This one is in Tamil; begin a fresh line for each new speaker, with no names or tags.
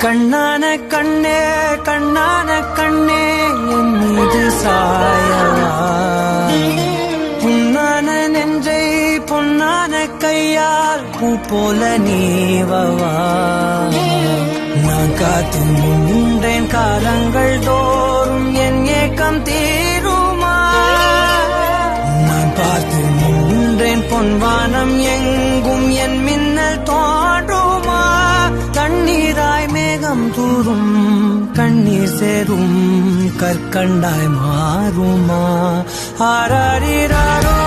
கண்ணான கண்ணே கண்ணான கண்ணே என் மீது சாயவா, புண்ணான நெஞ்சை பொன்னான கையால் பூ போல நீவவா. நான் காத்து நின்றேன் காலங்கள் தோறும் என் ஏக்கம் தீருமா. நான் பார்த்து நின்றேன் பொன்வானம் எங்கும் என் மின்னல் தோன்றுமா. தண்ணீராய் மேகம் தூரும் கண்ணீர் சேரும் கற்கண்டாய் மாறுமா. ஆராரிராரோ